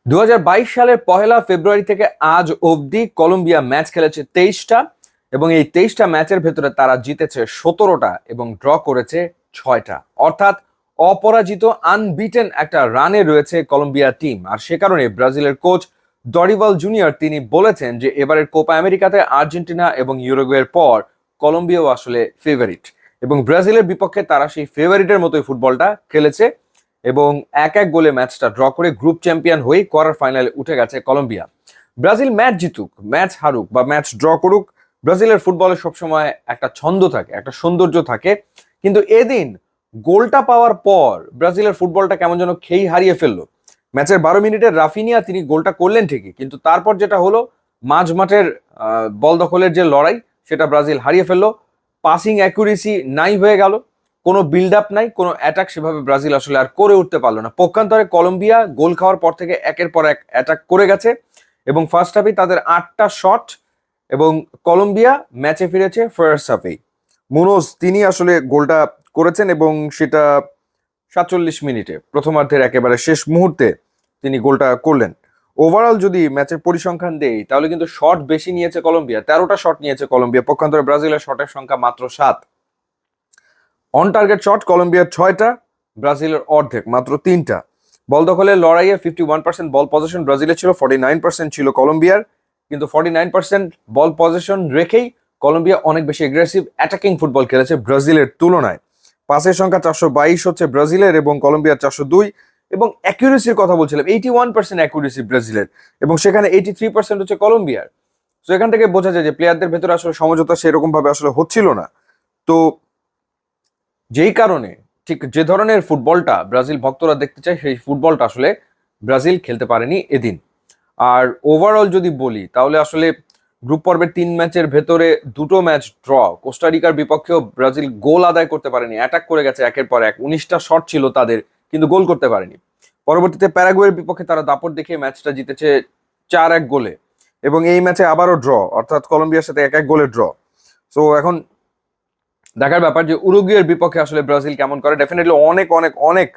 2022 সালের 1 ফেব্রুয়ারি থেকে আজ অবধি কলম্বিয়া ম্যাচ খেলেছে 23টা এবং এই 23টা ম্যাচের ভেতরে তারা জিতেছে 17টা এবং ড্র করেছে 6টা। অর্থাৎ অপরাজিত আনবিটেন একটা রানে রয়েছে কলম্বিয়া টিম। আর সে কারণে ব্রাজিলের কোচ ডরিভাল জুনিয়র তিনি বলেছেন যে এবারের কোপা আমেরিকাতে আর্জেন্টিনা এবং ইউরুগুয়ের পর কলম্বিয়াও আসলে ফেভারিট এবং ব্রাজিলের বিপক্ষে তারা সেই ফেভারিটের মতোই ফুটবলটা খেলেছে এবং 1-1 গোলে ম্যাচটা ড্র করে গ্রুপ চ্যাম্পিয়ন হয়ে কোয়ার্টার ফাইনালে উঠে গেছে কলম্বিয়া। ব্রাজিল ম্যাচ জিতুক, ম্যাচ হারুক বা ম্যাচ ড্র করুক, ব্রাজিলের ফুটবলে সবসময় একটা ছন্দ থাকে, একটা সৌন্দর্য থাকে। কিন্তু এদিন গোলটা পাওয়ার পর ব্রাজিলের ফুটবলটা কেমন যেন খেই হারিয়ে ফেললো। ম্যাচের 12 মিনিটে রাফিনিয়া তিনি গোলটা করলেন ঠিকই, কিন্তু তারপর যেটা হলো মাঝ মাঠের বল দখলের যে লড়াই সেটা ব্রাজিল হারিয়ে ফেললো। পাসিং অ্যাকুরেসি নাই হয়ে গেল, কোনো বিল্ড আপ নাই, কোনো অ্যাটাক সেভাবে ব্রাজিল আসলে আর করে উঠতে পারলো না। পক্ষান্তরে কলম্বিয়া গোল খাওয়ার পর থেকে একের পর এক অ্যাটাক করে গেছে এবং ফার্স্ট হাফে তাদের 8টা শট এবং কলম্বিয়া ম্যাচে ফিরেছে ফার্স্ট হাফেই। মুনোজ তিনি আসলে গোলটা করেছেন এবং সেটা 47 মিনিটে, প্রথমার্ধের একেবারে শেষ মুহূর্তে তিনি গোলটা করলেন। ওভারঅল যদি ম্যাচের পরিসংখ্যান দেই তাহলে কিন্তু শট বেশি নিয়েছে কলম্বিয়া, 13টা শট নিয়েছে কলম্বিয়া। পক্ষান্তরে ব্রাজিলের শটের সংখ্যা মাত্র 7। অন টার্গেট শট কলম্বিয়ার 6টা, ব্রাজিলের অর্ধেক মাত্র 3টা। বল দখলের লড়াইয়ে 51% বল পজিশন ব্রাজিলের ছিল, 49% ছিল কলম্বিয়ার। কিন্তু 49% বল পজিশন রেখেই কলম্বিয়া অনেক বেশি এগ্রেসিভ অ্যাটাকিং ফুটবল খেলেছে ব্রাজিলের তুলনায়। পাসের সংখ্যা 422 হচ্ছে ব্রাজিলের এবং কলম্বিয়ার 402। এবং অ্যাকুরেসির কথা বলছিলাম, 81% অ্যাকুরেসি ব্রাজিলের এবং সেখানে 83% হচ্ছে কলম্বিয়ার। তো এখান থেকে বোঝা যায় যে প্লেয়ারদের ভেতরে আসলে সমঝোতা সেরকম ভাবে আসলে হচ্ছিল না। তো যেই কারণে ঠিক যে ধরনের ফুটবলটা ব্রাজিল ভক্তরা দেখতে চায় সেই ফুটবলটা আসলে ব্রাজিল খেলতে পারেনি এদিন। আর ওভারঅল যদি বলি তাহলে আসলে গ্রুপ পর্বের 3 ম্যাচের ভেতরে 2টো ম্যাচ ড্র। কোস্টারিকার বিপক্ষেও ব্রাজিল গোল আদায় করতে পারেনি, অ্যাটাক করে গেছে একের পর এক, 19টা শট ছিল তাদের কিন্তু গোল করতে পারেনি। পরবর্তীতে প্যারাগুয়ের বিপক্ষে তারা দাপট দেখিয়ে ম্যাচটা জিতেছে 4-1 গোলে এবং এই ম্যাচে আবারও ড্র, অর্থাৎ কলম্বিয়ার সাথে 1-1 গোলের ড্র। সো এখন দেখার ব্যাপার যে উরুগুয়ের বিপক্ষে আসলে ব্রাজিল কেমন করে। ডেফিনেটলি অনেক অনেক অনেক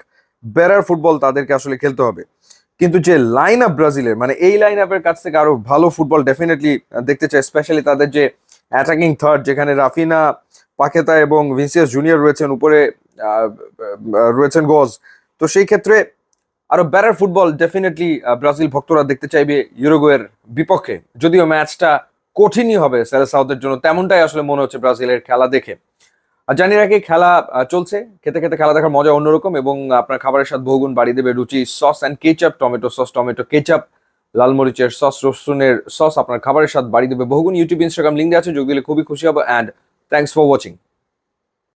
বেটার ফুটবল তাদেরকে আসলে খেলতে হবে। কিন্তু যে লাইন আপ ব্রাজিলের, মানে এই লাইন আপের কাছ থেকে আরো ভালো ফুটবল ডেফিনেটলি দেখতে চাই। স্পেশালি তাদের যে অ্যাটাকিং থার্ড, যেখানে রাফিনা, পাকেতা এবং ভিনিসিয়াস জুনিয়র রয়েছেন, উপরে রয়েছেন গজ। তো সেই ক্ষেত্রে আরো বেটার ফুটবল ডেফিনেটলি ব্রাজিল ভক্তরা দেখতে চাইবে ইউরুগুয়ের বিপক্ষে। যদিও ম্যাচটা কঠিনই হবে সেলেসাওদের জন্য, তেমনটাই আসলে মনে হচ্ছে ব্রাজিলের খেলা দেখে। আর জানি রাখি খেলা চলছে, খেতে খেতে খেলা দেখার মজা অন্যরকম এবং আপনার খাবারের স্বাদ বহুগুণ বাড়িয়ে দেবে রুচি। Sauce and ketchup, tomato sauce, tomato ketchup, লাল মরিচের সস, রসুনের সস আপনার খাবারের স্বাদ বাড়িয়ে দেবে বহুগুণ। ইউটিউব, ইনস্টাগ্রাম লিঙ্ক দেওয়া আছে, যোগ দিলে খুবই খুশি হবো। And thanks for watching.